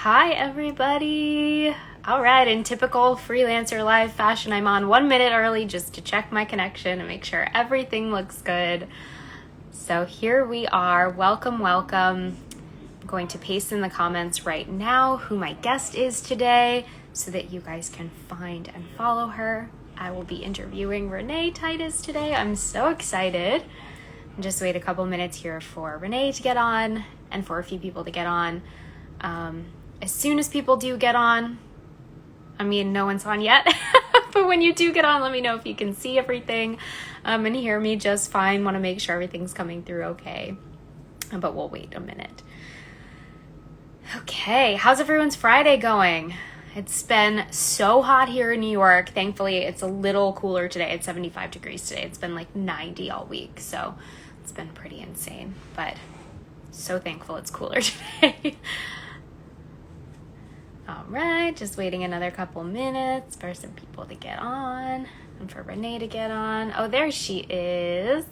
Hi, everybody. All right, in typical Freelancer live fashion, I'm on 1 minute early just to check my connection and make sure everything looks good. So here we are. Welcome, welcome. I'm going to paste in the comments right now who my guest is today so that you guys can find and follow her. I will be interviewing Renee Titus today. I'm so excited. Just wait a couple minutes here for Renee to get on and for a few people to get on. As soon as people do get on, no one's on yet, but when you do get on, let me know if you can see everything and hear me just fine. Want to make sure everything's coming through okay, but we'll wait a minute. Okay, how's everyone's Friday going? It's been so hot here in New York. Thankfully, it's a little cooler today. It's 75 degrees today. It's been like 90 all week, so it's been pretty insane, but so thankful it's cooler today. All right, just waiting another couple minutes for some people to get on and for Renee to get on. Oh, there she is.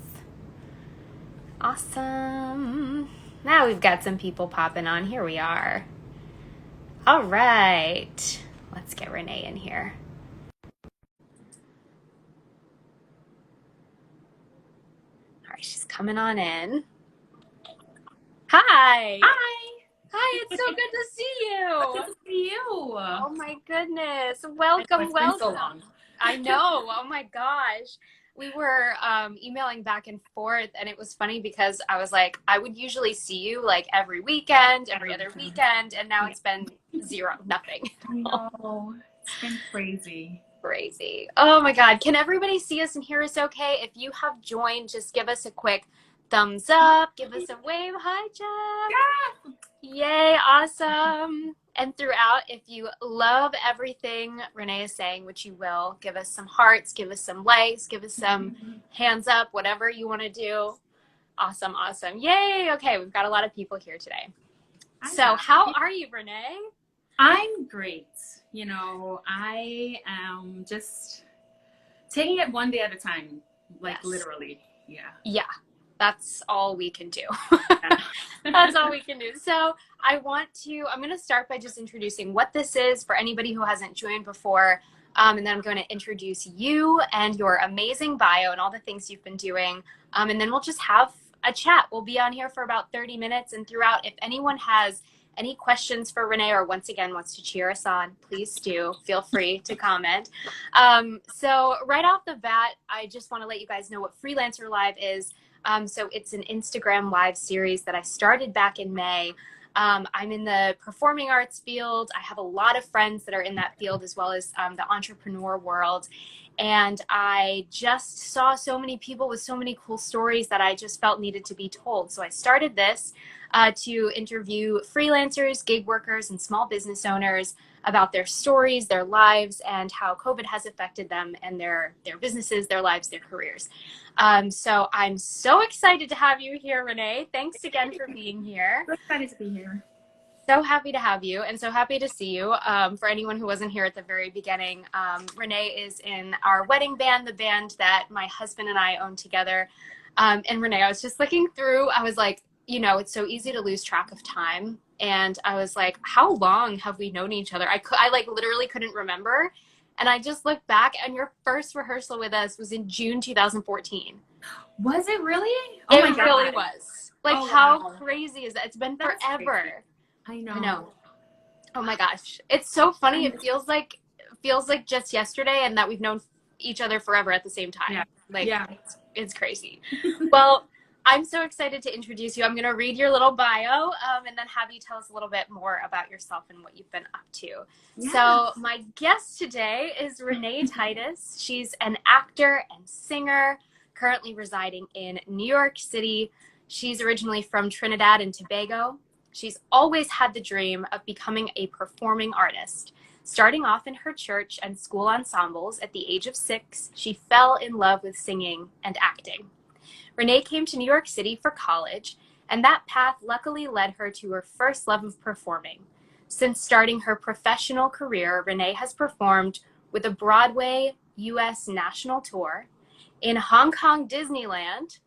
Awesome. Now we've got some people popping on. Here we are. All right, let's get Renee in here. All right, she's coming on in. Hi. Hi. Hi, it's so good to see you. Good to see you. Oh my goodness. Welcome, It's welcome. been so long. I know. Oh my gosh. We were emailing back and forth, and it was funny because I was like, I would usually see you like every weekend, every other weekend, and now it's been nothing. I know. It's been crazy. Crazy. Oh my God. Can everybody see us and hear us okay? If you have joined, just give us a quick thumbs up, give us a wave. Hi, Jeff. Yeah. Yay, awesome. And throughout, if you love everything Renee is saying, which you will, give us some hearts, give us some likes, give us some hands up, whatever you want to do. Awesome, awesome. Yay. Okay, we've got a lot of people here today. So how are you, Renee? I'm great. You know, I am just taking it one day at a time, like Yes. Literally. Yeah. Yeah. That's all we can do. That's all we can do. So I'm going to start by just introducing what this is for anybody who hasn't joined before. And then I'm going to introduce you and your amazing bio and all the things you've been doing. And then we'll just have a chat. We'll be on here for about 30 minutes. And throughout, if anyone has any questions for Renee or once again wants to cheer us on, please do feel free to comment. So right off the bat, I just want to let you guys know what Freelancer Live is. So it's an Instagram live series that I started back in May. I'm in the performing arts field. I have a lot of friends that are in that field as well as the entrepreneur world. And I just saw so many people with so many cool stories that I just felt needed to be told. So I started this to interview freelancers, gig workers, and small business owners about their stories, their lives, and how COVID has affected them and their businesses, their lives, their careers. So I'm so excited to have you here, Renee. Thanks again for being here. So excited to be here. So happy to have you and so happy to see you. For anyone who wasn't here at the very beginning, Renee is in our wedding band, the band that my husband and I own together. And Renee, I was just looking through, I was like, you know, it's so easy to lose track of time. And I was like, how long have we known each other? I like literally couldn't remember. And I just looked back and your first rehearsal with us was in June 2014. Was it really? Oh my God. It really was. Like, how crazy is that? It's been That's forever. crazy. I know. I know. Oh my gosh. It's so funny. It feels like just yesterday and that we've known each other forever at the same time. Yeah. Like, yeah. It's crazy. Well, I'm so excited to introduce you. I'm going to read your little bio and then have you tell us a little bit more about yourself and what you've been up to. Yeah. So my guest today is Renee Titus. She's an actor and singer currently residing in New York City. She's originally from Trinidad and Tobago. She's always had the dream of becoming a performing artist. Starting off in her church and school ensembles at the age of 6, she fell in love with singing and acting. Renee came to New York City for college, and that path luckily led her to her first love of performing. Since starting her professional career, Renee has performed with a Broadway U.S. national tour, in Hong Kong Disneyland,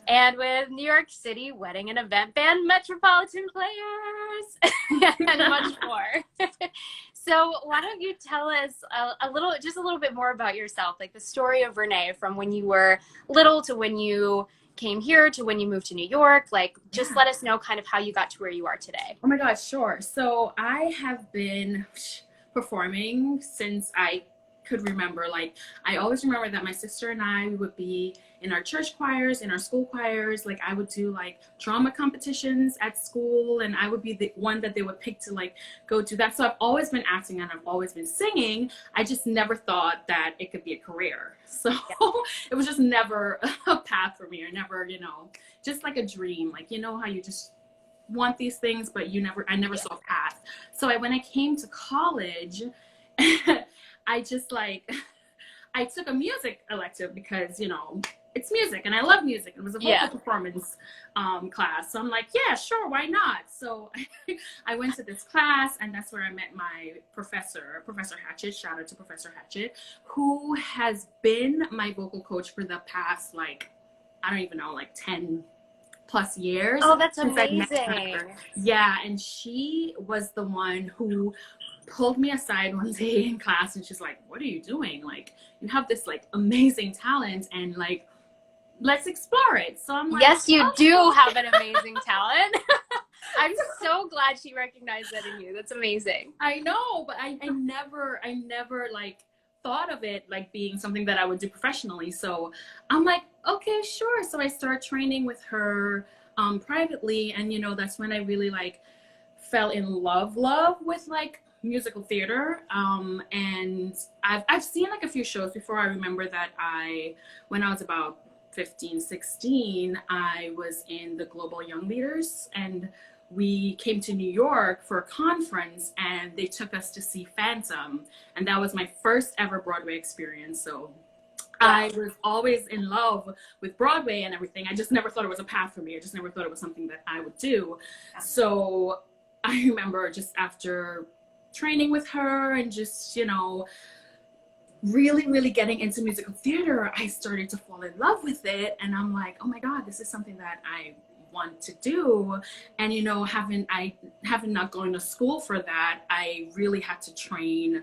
And with New York City wedding and event band, Metropolitan Players, and much more. So why don't you tell us just a little bit more about yourself, like the story of Renee from when you were little to when you came here to when you moved to New York. Like, just let us know kind of how you got to where you are today. Oh my gosh, sure. So I have been performing since I could remember. Like, I always remember that my sister and I would be in our church choirs, in our school choirs. Like, I would do like drama competitions at school, and I would be the one that they would pick to like go to that. So I've always been acting and I've always been singing. I just never thought that it could be a career. So it was just never a path for me, or never, you know, just like a dream. Like, you know how you just want these things, but I never saw a path. So when I came to college, I just like, I took a music elective because, you know, it's music and I love music. It was a vocal performance class. So I'm like, yeah, sure, why not? So I went to this class, and that's where I met my professor, Professor Hatchett. Shout out to Professor Hatchett, who has been my vocal coach for the past, like, I don't even know, like 10 plus years. Oh, that's amazing. Yeah, and she was the one who pulled me aside one day in class, and she's like, what are you doing? Like, you have this like amazing talent, and like, let's explore it. So I'm like, yes, you do have an amazing talent. I'm so glad she recognized that in you. That's amazing. I know, but I never like thought of it like being something that I would do professionally. So I'm like, okay, sure. So I started training with her privately, and you know, that's when I really like fell in love with like musical theater. And I've seen like a few shows before. I remember that when I was about 15, 16, I was in the Global Young Leaders, and we came to New York for a conference, and they took us to see Phantom, and that was my first ever Broadway experience. So I was always in love with Broadway and everything. I just never thought it was a path for me. I just never thought it was something that I would do. So I remember just after training with her and just, you know, really getting into musical theater, I started to fall in love with it. And I'm like, oh my God, this is something that I want to do. And, you know, having not going to school for that, I really had to train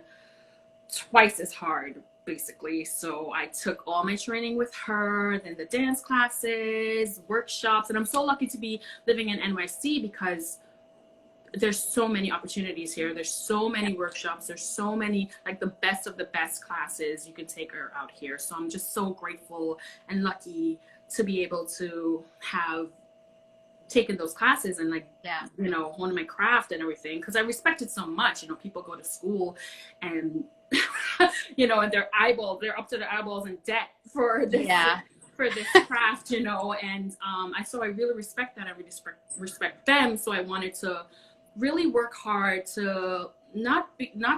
twice as hard, basically. So I took all my training with her, then the dance classes, workshops. And I'm so lucky to be living in NYC because there's so many opportunities here. There's so many workshops. There's so many, like, the best of the best classes you can take her out here. So I'm just so grateful and lucky to be able to have taken those classes and like, you know, hone my craft and everything. Cause I respect it so much. You know, people go to school and, you know, and they're up to their eyeballs in debt for this. For this craft, you know, and so I really respect that. I really respect them. So I wanted to really work hard to not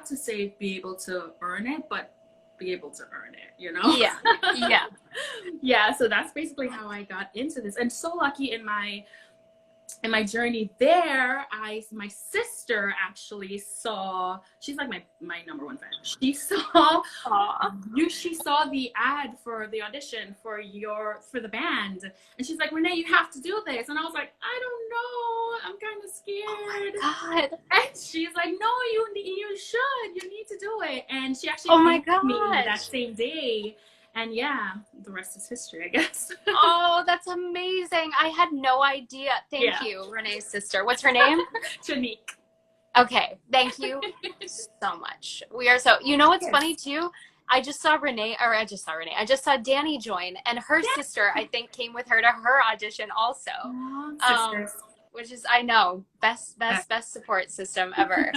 to say be able to earn it, but be able to earn it, you know? Yeah. So that's basically how I got into this. And so lucky in my journey there, my sister actually saw, she's like my number one fan. She saw the ad for the audition for the band, and she's like, Renee, you have to do this. And I was like, I don't know, I'm kind of scared. Oh my God. And she's like, no, you need to do it. And she actually me that same day. And yeah, the rest is history, I guess. Oh, that's amazing. I had no idea. Thank you, Renee's sister. What's her name? Janique. Okay, thank you so much. We are so, you know what's funny too? I just saw Danny join, and her sister, I think, came with her to her audition also. Which is, I know, best support system ever.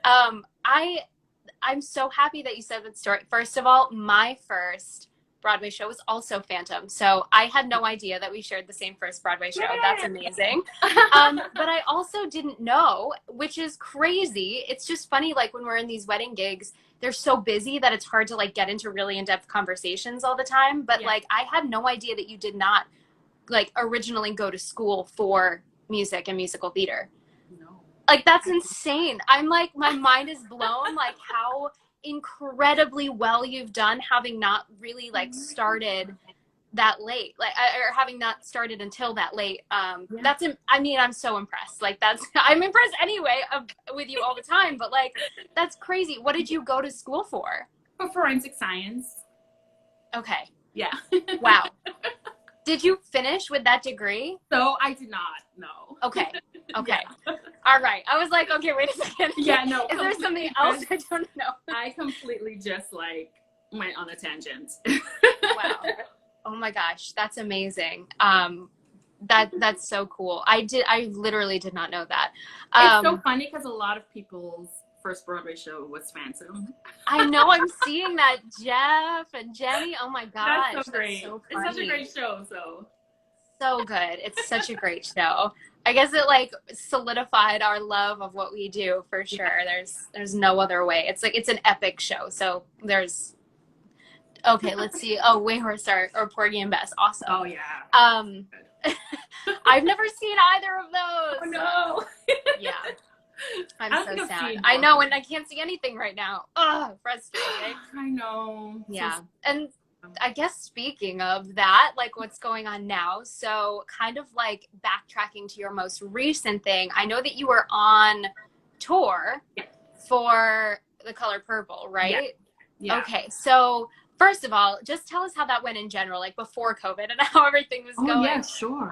I'm so happy that you said that story. First of all, my first Broadway show was also Phantom. So I had no idea that we shared the same first Broadway show. Yay! That's amazing. But I also didn't know, which is crazy. It's just funny, like when we're in these wedding gigs, they're so busy that it's hard to like get into really in-depth conversations all the time. But like, I had no idea that you did not like originally go to school for music and musical theater. No. Like, that's insane. I'm like, my mind is blown, like how incredibly well you've done, having not really like started that late, like, or having not started until that late. Yeah. I mean, I'm so impressed. Like, I'm impressed anyway with you all the time, but like, that's crazy. What did you go to school for? For forensic science. Okay. Yeah. Wow. Did you finish with that degree? So I did not, no. Okay. Okay. Yeah. All right. I was like, okay, wait a second. Yeah, no. Is there something else? I don't know. I completely just like went on a tangent. Wow. Oh my gosh, that's amazing. That's so cool. I literally did not know that. It's so funny because a lot of people's first Broadway show was Phantom. I know, I'm seeing that, Jeff and Jenny. Oh my gosh, That's so great. so it's such a great show, so good. It's such a great show. I guess it like solidified our love of what we do for sure. Yeah. There's no other way. It's like it's an epic show. So there's okay, let's see. Oh, Wayhorse or Porgy and Bess. Awesome. Oh yeah. I've never seen either of those. Oh no. Yeah. I'm so sad. I know, and I can't see anything right now. Ugh, frustrating. I know. Yeah. And I guess speaking of that, like what's going on now, so kind of like backtracking to your most recent thing, I know that you were on tour for The Color Purple, right? Yeah. Okay, so first of all, just tell us how that went in general, like before COVID and how everything was going. Yeah, sure.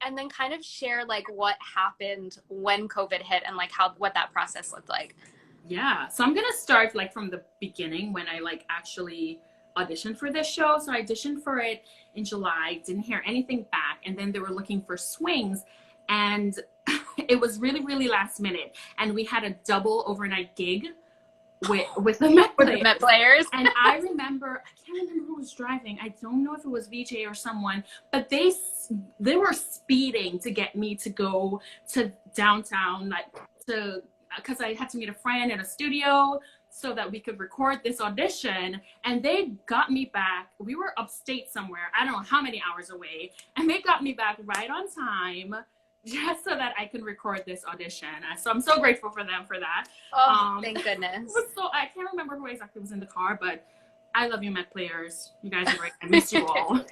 And then kind of share like what happened when COVID hit and like what that process looked like. Yeah, so I'm gonna start like from the beginning when I like actually auditioned for this show. So I auditioned for it in July, didn't hear anything back, and then they were looking for swings, and it was really, really last minute, and we had a double overnight gig with the Met Players. And I remember, I can't remember who was driving. I don't know if it was VJ or someone, but they were speeding to get me to go to downtown, because I had to meet a friend in a studio so that we could record this audition. And they got me back. We were upstate somewhere, I don't know how many hours away, and they got me back right on time just so that I could record this audition. So I'm so grateful for them for that. Oh, thank goodness. So I can't remember who exactly was in the car, but I love you, Met Players. You guys are great. I miss you all.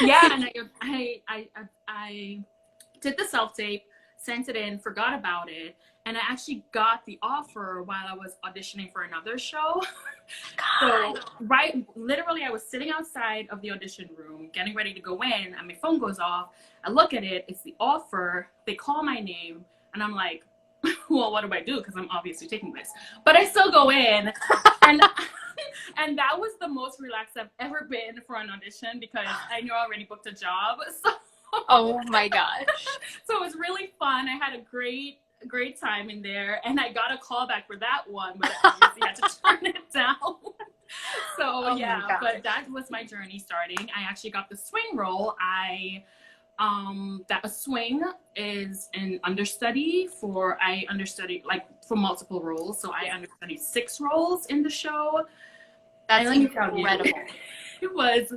Yeah, and I did the self-tape, sent it in, forgot about it, and I actually got the offer while I was auditioning for another show. So literally I was sitting outside of the audition room getting ready to go in, and my phone goes off. I look at it, it's the offer, they call my name, and I'm like, well, what do I do? Because I'm obviously taking this. But I still go in, and that was the most relaxed I've ever been for an audition because I knew I already booked a job. So, oh my gosh. So it was really fun. I had a great time in there, and I got a call back for that one, but I obviously had to turn it down. So yeah, but that was my journey starting. I actually got the swing role. That a swing is an understudy for multiple roles. So I understudied 6 roles in the show. That's incredible. It was,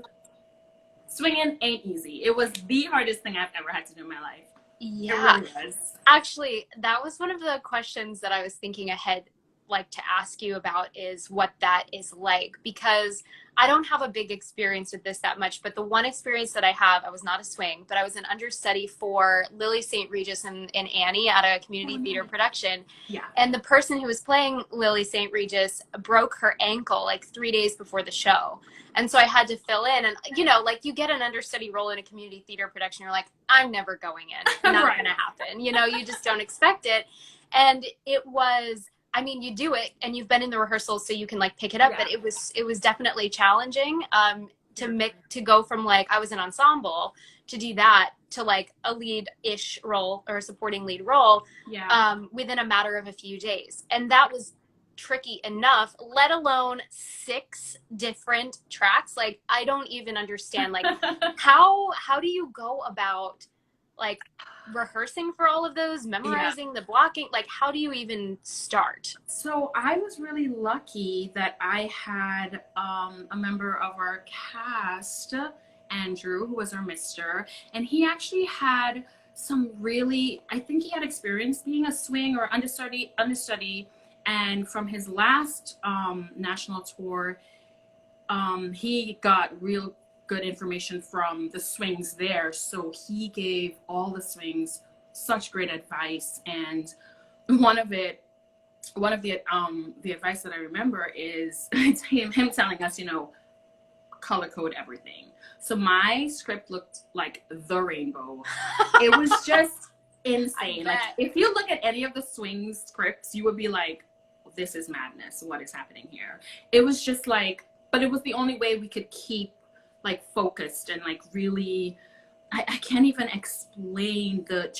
swinging ain't easy. It was the hardest thing I've ever had to do in my life. Yeah. It really was. Actually, that was one of the questions that I was thinking ahead, like to ask you about, is what that is like, because I don't have a big experience with this that much, but the one experience that I have, I was not a swing, but I was an understudy for Lily St. Regis and Annie at a community theater production. Yeah. And the person who was playing Lily St. Regis broke her ankle like 3 days before the show. And so I had to fill in, and like you get an understudy role in a community theater production, you're like, I'm never going in, not Right. gonna happen. You just don't expect it. And it was, I mean, you do it and you've been in the rehearsals so you can like pick it up, but it was definitely challenging to go from like, I was an ensemble, to do that to like a lead-ish role or a supporting lead role within a matter of a few days. And that was tricky enough, let alone 6 different tracks. Like, I don't even understand, like, how do you go about like rehearsing for all of those, memorizing the blocking, like how do you even start? So I was really lucky that I had a member of our cast, Andrew, who was our mister, and he actually had some really, I think he had experience being a swing or understudy, and from his last national tour, he got real good information from the swings there. So he gave all the swings such great advice. And one of the advice that I remember is it's him telling us, you know, color code everything. So my script looked like the rainbow. It was just insane. Like if you look at any of the swings scripts, you would be like, this is madness. What is happening here? It was just like, but it was the only way we could keep like focused and like really, I can't even explain the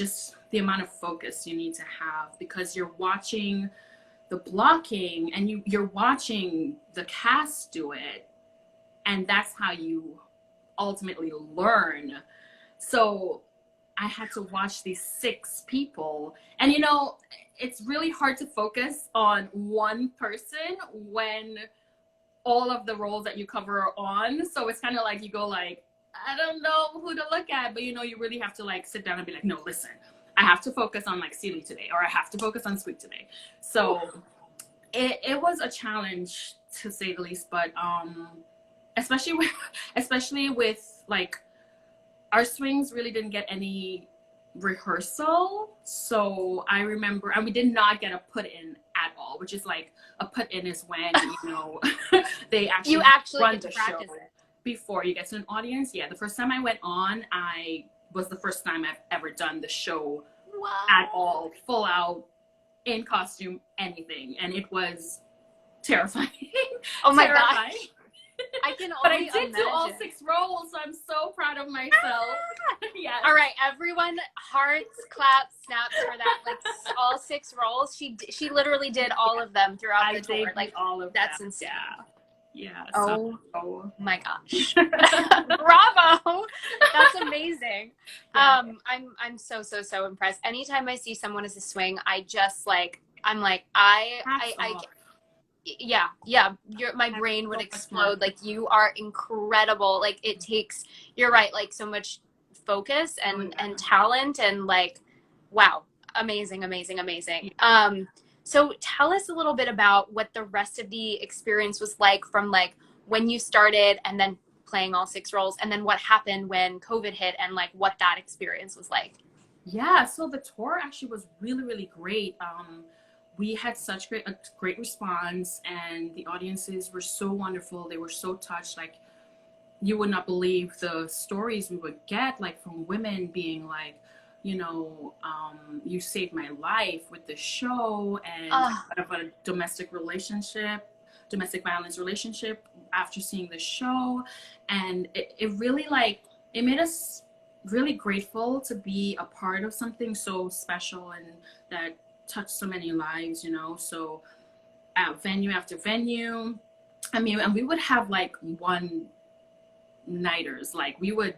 amount of focus you need to have, because you're watching the blocking and you're watching the cast do it, and that's how you ultimately learn. So I had to watch these 6 people, and you know, it's really hard to focus on one person when all of the roles that you cover are on. So it's kind of like you go like, I don't know who to look at, but you know, you really have to like sit down and be like, no, listen, I have to focus on like Celie today, or I have to focus on Squeak today. So it was a challenge to say the least, but especially with like our swings really didn't get any rehearsal. So I remember, and we did not get a put in at all, which is like, a put in is when, you know, they actually run the show before you get to an audience. Yeah, the first time I went on, was the first time I've ever done the show at all, full out, in costume, anything. And it was terrifying. Oh my gosh. I can only But I did imagine. do all 6 roles, so I'm so proud of myself. Yes. All right, everyone, hearts, claps, snaps for that. Like all 6 roles, she literally did all of them throughout the tour. Like all of that's them. insane. Yeah. Oh my gosh. Bravo. That's amazing. Yeah. I'm so impressed. Anytime I see someone as a swing, I just like, I'm like, yeah, my brain would explode. Like, you are incredible. Like, it takes, you're right, like so much focus and talent, and like, wow, amazing. So tell us a little bit about what the rest of the experience was like, from like when you started and then playing all 6 roles, and then what happened when COVID hit, and like what that experience was like. Yeah, so the tour actually was really great. We had such a great response, and the audiences were so wonderful. They were so touched. Like, you would not believe the stories we would get, like from women being like, you know, you saved my life with the show, and out of a domestic violence relationship after seeing the show. And it really like, it made us really grateful to be a part of something so special and that touched so many lives, you know. So at venue after venue, I mean, and we would have like one nighters, like we would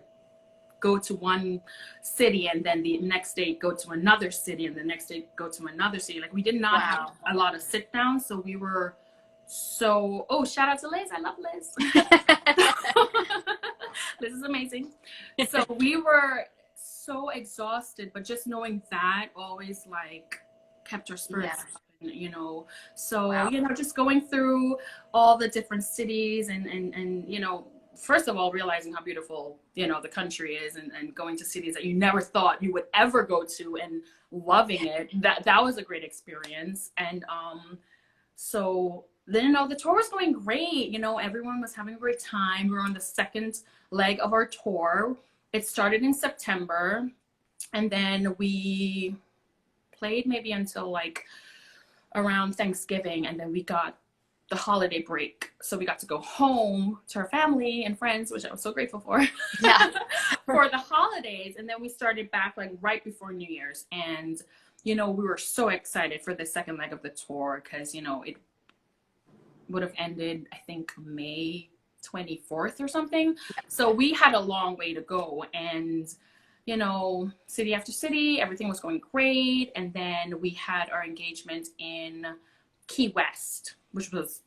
go to one city and then the next day go to another city and the next day go to another city. Like, we did not have a lot of sit down, so we were so, shout out to Liz, I love Liz. Liz is amazing. So we were so exhausted, but just knowing that always like kept our spirits up, you know. So you know, just going through all the different cities and you know, first of all, realizing how beautiful, you know, the country is, and going to cities that you never thought you would ever go to, and loving it. That was a great experience. And so then, you know, the tour was going great. You know, everyone was having a great time. We were on the 2nd leg of our tour. It started in September, and then we played maybe until like around Thanksgiving, and then we got the holiday break, so we got to go home to our family and friends, which I was so grateful for. For the holidays. And then we started back like right before New Year's, and you know, we were so excited for the 2nd leg of the tour, because you know, it would have ended, I think, May 24th or something. So we had a long way to go, and you know, city after city, everything was going great. And then we had our engagement in Key West, which was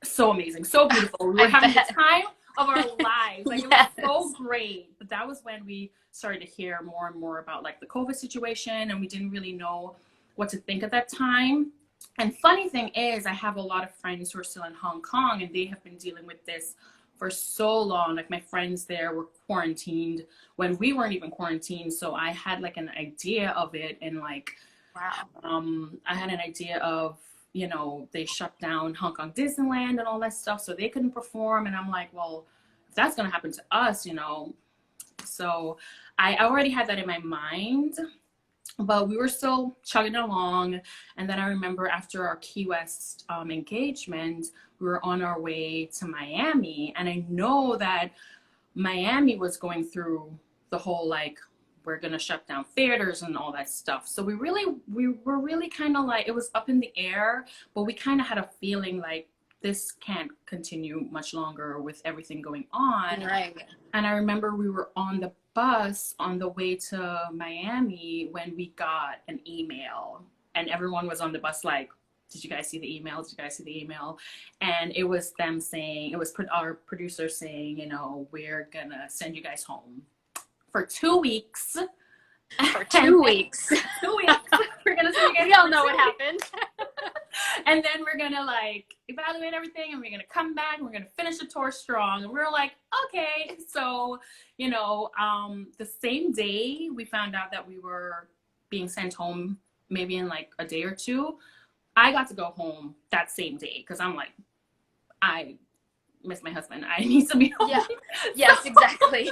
so amazing, so beautiful. We were having the time of our lives. Like, it was so great. But that was when we started to hear more and more about like the COVID situation, and we didn't really know what to think at that time. And funny thing is, I have a lot of friends who are still in Hong Kong, and they have been dealing with this for so long. Like my friends there were quarantined when we weren't even quarantined. So I had like an idea of it, and like, Wow. I had an idea of, you know, they shut down Hong Kong Disneyland and all that stuff, so they couldn't perform. And I'm like, well, if that's going to happen to us, you know. So I already had that in my mind, but we were still chugging along. And then I remember after our Key West engagement, we were on our way to Miami. And I know that Miami was going through the whole like, we're gonna shut down theaters and all that stuff. So we were really kind of like, it was up in the air, but we kind of had a feeling like this can't continue much longer with everything going on. Right. And I remember we were on the bus on the way to Miami when we got an email, and everyone was on the bus like, did you guys see the email? Did you guys see the email? And it was them saying, it was our producer saying, you know, we're gonna send you guys home for 2 weeks. For 2 weeks. 2 weeks. We're gonna send you guys. We all know what happened. And then we're gonna like evaluate everything, and we're gonna come back and we're gonna finish the tour strong. And we're like, okay. So, you know, the same day we found out that we were being sent home, maybe in like a day or two, I got to go home that same day because I'm like, I miss my husband. I need to be home. Yeah. Yes, exactly.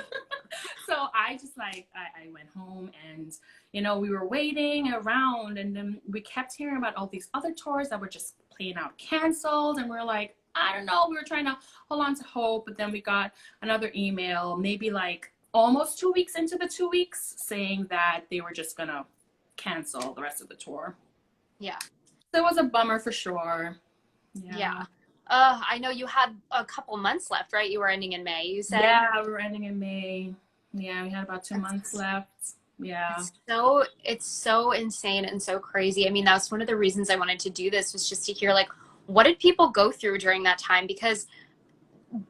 So I just like, I went home, and, you know, we were waiting around, and then we kept hearing about all these other tours that were just plain out canceled. And we're like, I don't know. We were trying to hold on to hope. But then we got another email, maybe like almost 2 weeks into the 2 weeks, saying that they were just going to cancel the rest of the tour. Yeah. So it was a bummer for sure. Yeah. I know you had a couple months left, right? You were ending in May, you said? Yeah, we were ending in May. Yeah, we had about 2 months left. Yeah. It's so insane and so crazy. I mean, that's one of the reasons I wanted to do this, was just to hear, like, what did people go through during that time? Because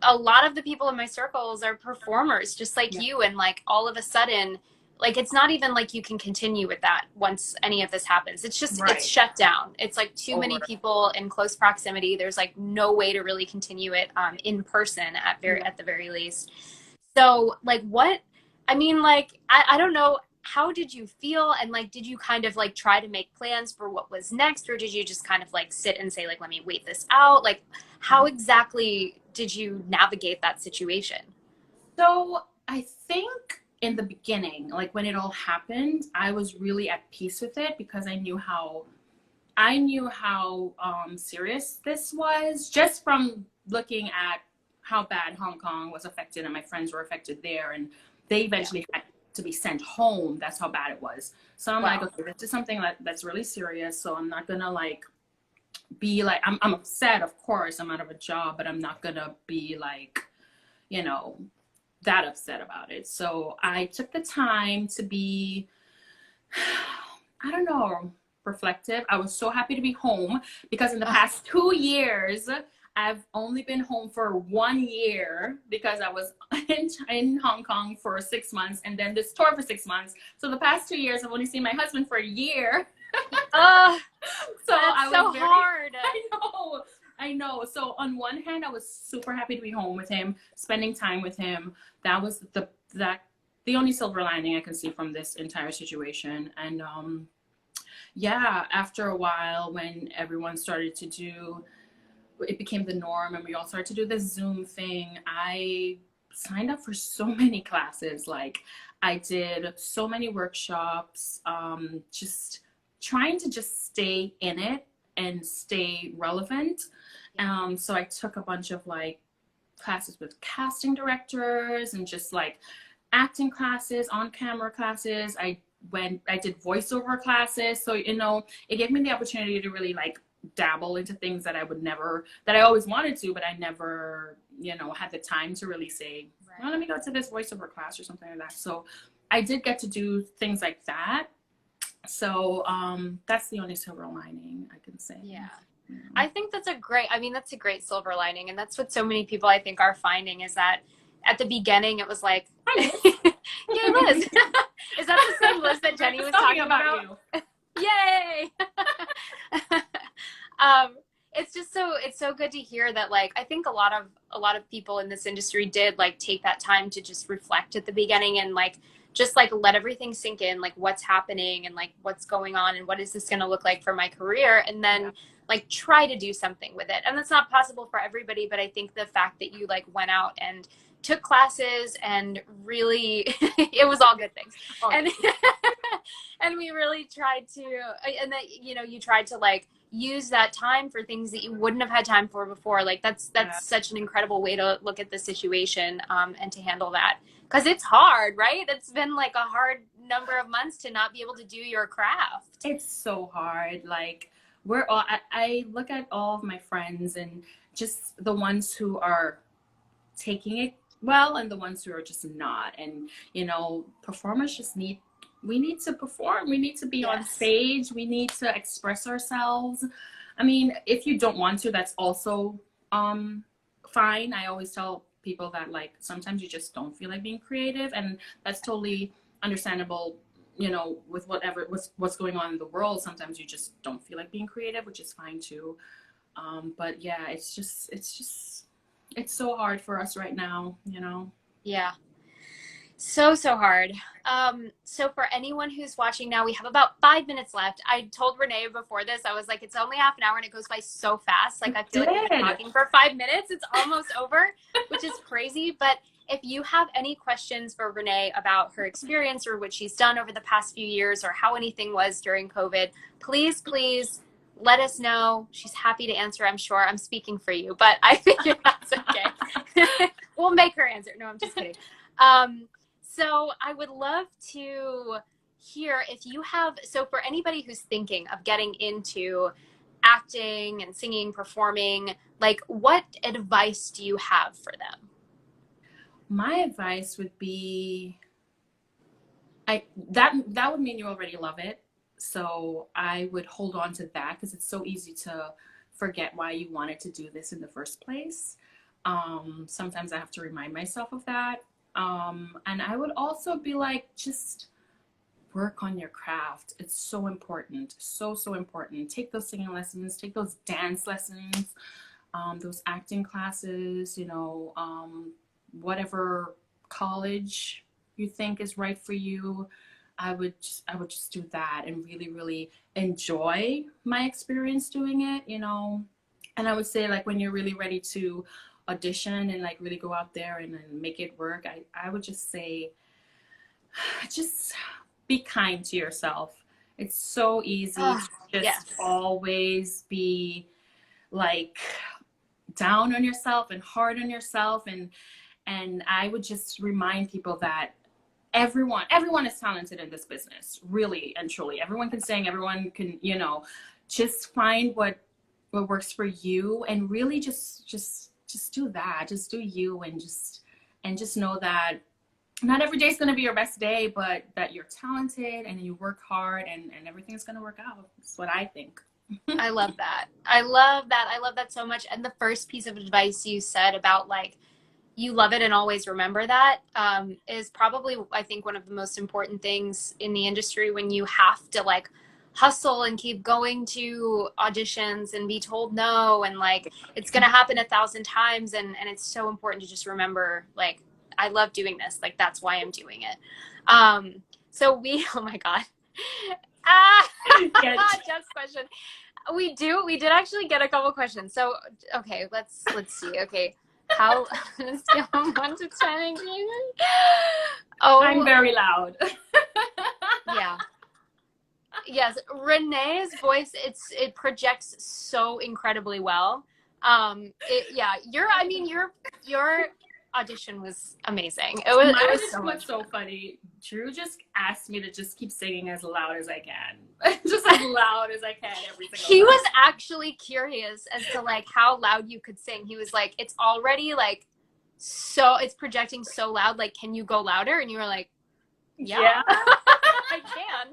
a lot of the people in my circles are performers, just like you. And like, all of a sudden, like, it's not even like you can continue with that once any of this happens. It's just, It's shut down. It's like too many people in close proximity. There's like no way to really continue it in person at the very least. So like, I don't know, how did you feel? And like, did you kind of like try to make plans for what was next? Or did you just kind of like sit and say, like, let me wait this out? Like, how exactly did you navigate that situation? So I think in the beginning, like when it all happened, I was really at peace with it because I knew how serious this was, just from looking at how bad Hong Kong was affected, and my friends were affected there, and they eventually had to be sent home. That's how bad it was. So I'm like, okay, this is something that's really serious. So I'm not gonna like be like, I'm upset, of course, I'm out of a job, but I'm not gonna be like, you know, that upset about it. So I took the time to be, I don't know, reflective. I was so happy to be home because in the past 2 years, I've only been home for 1 year because I was in Hong Kong for 6 months and then this tour for 6 months. So the past 2 years, I've only seen my husband for a year. So that's so hard. I know. So on one hand, I was super happy to be home with him, spending time with him. That was the only silver lining I can see from this entire situation. And yeah, after a while, when everyone started to do, it became the norm, and we all started to do this Zoom thing, I signed up for so many classes. Like, I did so many workshops, just trying to just stay in it and stay relevant. So I took a bunch of like classes with casting directors and just like acting classes, on camera classes. I did voiceover classes. So, you know, it gave me the opportunity to really like dabble into things that I always wanted to, but I never, you know, had the time to really say, well, let me go to this voiceover class or something like that. So I did get to do things like that. So that's the only silver lining I can say. Yeah. I think that's a great silver lining. And that's what so many people I think are finding, is that at the beginning it was like, yay, Liz. Is that the same Liz that Jenny was talking about? You. Yay. It's so good to hear that, like, I think a lot a lot of people in this industry did like take that time to just reflect at the beginning and like just like let everything sink in, like what's happening and like what's going on and what is this going to look like for my career, and then like try to do something with it. And that's not possible for everybody, but I think the fact that you like went out and took classes and really it was all good things. And and we really tried to, and that, you know, you tried to like use that time for things that you wouldn't have had time for before. Like that's such an incredible way to look at the situation, and to handle that, because it's hard, right? It's been like a hard number of months to not be able to do your craft. It's so hard. Like we're all, I look at all of my friends and just the ones who are taking it well and the ones who are just not. And, you know, performers just we need to perform. We need to be on stage. We need to express ourselves. I mean, if you don't want to, that's also fine. I always tell people that like sometimes you just don't feel like being creative, and that's totally understandable. You know, with what's going on in the world, sometimes you just don't feel like being creative, which is fine too. But yeah, it's so hard for us right now, you know? Yeah. So hard. So for anyone who's watching now, we have about 5 minutes left. I told Renee before this, I was like, it's only half an hour and it goes by so fast. Like I feel like we've been talking for 5 minutes. It's almost over, which is crazy. But if you have any questions for Renee about her experience or what she's done over the past few years or how anything was during COVID, please let us know. She's happy to answer, I'm sure. I'm speaking for you, but I figure that's okay. We'll make her answer. No, I'm just kidding. So I would love to hear if you have, so for anybody who's thinking of getting into acting and singing, performing, like what advice do you have for them? My advice would be, that would mean you already love it. So I would hold on to that because it's so easy to forget why you wanted to do this in the first place. Sometimes I have to remind myself of that. And I would also be like, just work on your craft. It's so important. So important. Take those singing lessons, take those dance lessons, those acting classes, you know, whatever college you think is right for you. I would just do that and really enjoy my experience doing it, you know. And I would say like when you're really ready to audition and like really go out there and make it work, I would just say, just be kind to yourself. It's so easy to just always be like down on yourself and hard on yourself, and I would just remind people that everyone is talented in this business, really and truly. Everyone can sing, everyone can, you know, just find what works for you and really just do that. Just do you, and just know that not every day is going to be your best day, but that you're talented and you work hard and everything's going to work out. That's what I think. I love that. I love that so much. And the first piece of advice you said about like, you love it and always remember that, is probably, I think, one of the most important things in the industry when you have to like hustle and keep going to auditions and be told no, and like it's going to happen 1,000 times. And it's so important to just remember, like, I love doing this. Like, that's why I'm doing it. Oh my God. Jeff's question. We did actually get a couple questions. So, okay, let's see. Okay. How scale from 1 to 10? Oh, I'm very loud. Yeah. Yes, Renee's voice, it projects so incredibly well. Your audition was amazing. It was so funny. Drew just asked me to just keep singing as loud as I can. Just as loud as I can every single time. He was actually curious as to like how loud you could sing. He was like, it's already like it's projecting so loud, like can you go louder? And you were like, yeah. I can.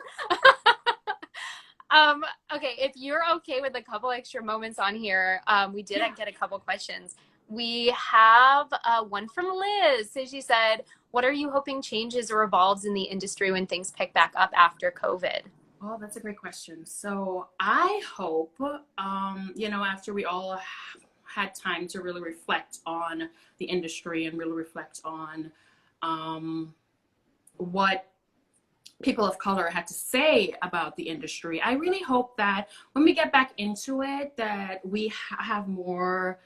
Okay, if you're okay with a couple extra moments on here, we did get a couple questions. We have one from Liz. So she said, what are you hoping changes or evolves in the industry when things pick back up after COVID? Oh, that's a great question. So I hope, after we all had time to really reflect on the industry and really reflect on what people of color had to say about the industry. I really hope that when we get back into it, that we have more,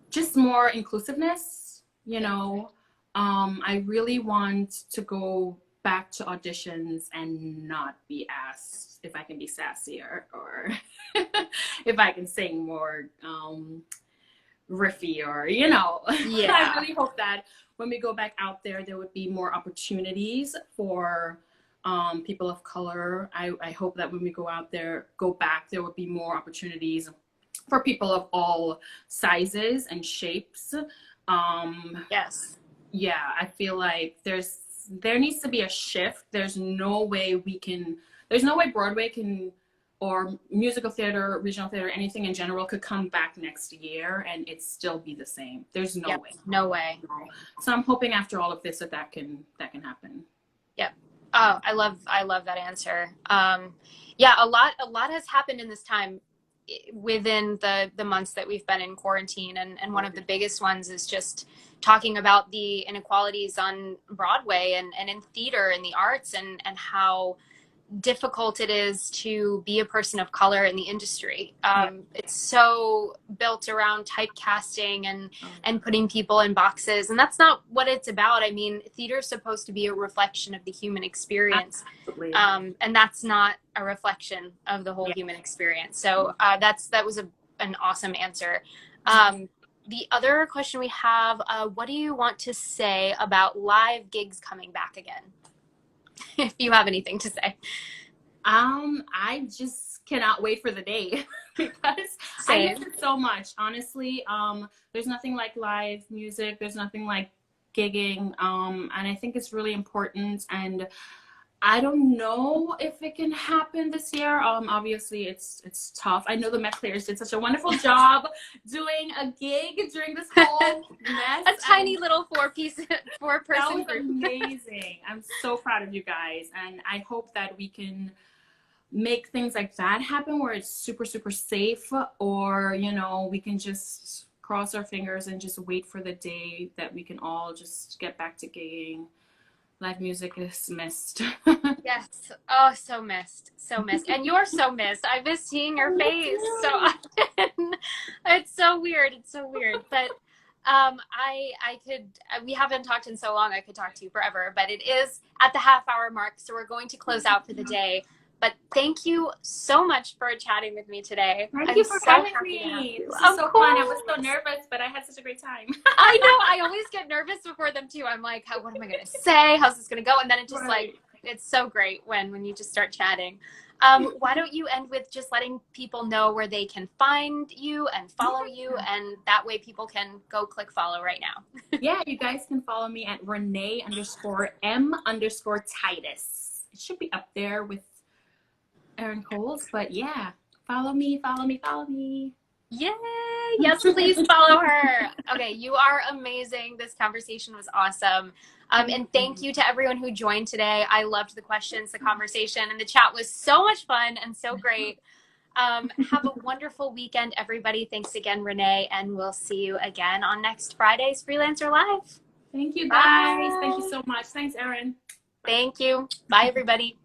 just more inclusiveness, you know. I really want to go back to auditions and not be asked if I can be sassier or if I can sing more riffy or, you know. Yeah. I really hope that when we go back out there, there would be more opportunities for people of color. I hope that when we go back, there would be more opportunities for people of all sizes and shapes. Yes. Yeah, I feel like there needs to be a shift. There's no way Broadway can, or musical theater, regional theater, anything in general could come back next year and it still be the same. There's no way. No way. So I'm hoping after all of this that can happen. Yep. Oh, I love that answer. Yeah, a lot has happened in this time within the months that we've been in quarantine, and one of the biggest ones is just talking about the inequalities on Broadway and in theater and the arts, and how difficult it is to be a person of color in the industry. It's so built around typecasting and putting people in boxes, and that's not what it's about. I mean, theater is supposed to be a reflection of the human experience. Absolutely. And that's not a reflection of the whole human experience. So that was an awesome answer. The other question we have, what do you want to say about live gigs coming back again? If you have anything to say. I just cannot wait for the day because I miss it so much. Honestly, there's nothing like live music. There's nothing like gigging. And I think it's really important. And I don't know if it can happen this year. Obviously it's tough. I know the Met Players did such a wonderful job doing a gig during this whole mess. A tiny little four-person group. That was amazing. I'm so proud of you guys. And I hope that we can make things like that happen where it's super, super safe, or, you know, we can just cross our fingers and just wait for the day that we can all just get back to gigging. Live music is missed. Yes. Oh, so missed. So missed. And you're so missed. I miss seeing your face so often. It's so weird. It's so weird. But we haven't talked in so long, I could talk to you forever, but it is at the half-hour mark, so we're going to close out for the day. But thank you so much for chatting with me today. Thank you for having me. This was so fun. I was so nervous, but I had such a great time. I know. I always get nervous before them too. I'm like, what am I going to say? How's this going to go? And then it just it's so great when you just start chatting. Why don't you end with just letting people know where they can find you and follow you, and that way people can go click follow right now. Yeah, you guys can follow me at Renee_M_Titus. It should be up there with Erin Coles, but yeah, follow me. Yay! Yes, please follow her. Okay, you are amazing. This conversation was awesome. And thank you to everyone who joined today. I loved the questions, the conversation, and the chat was so much fun and so great. Have a wonderful weekend, everybody. Thanks again, Renee, and we'll see you again on next Friday's Freelancer Live. Thank you, guys. Bye. Thank you so much. Thanks, Erin. Thank you. Bye, everybody.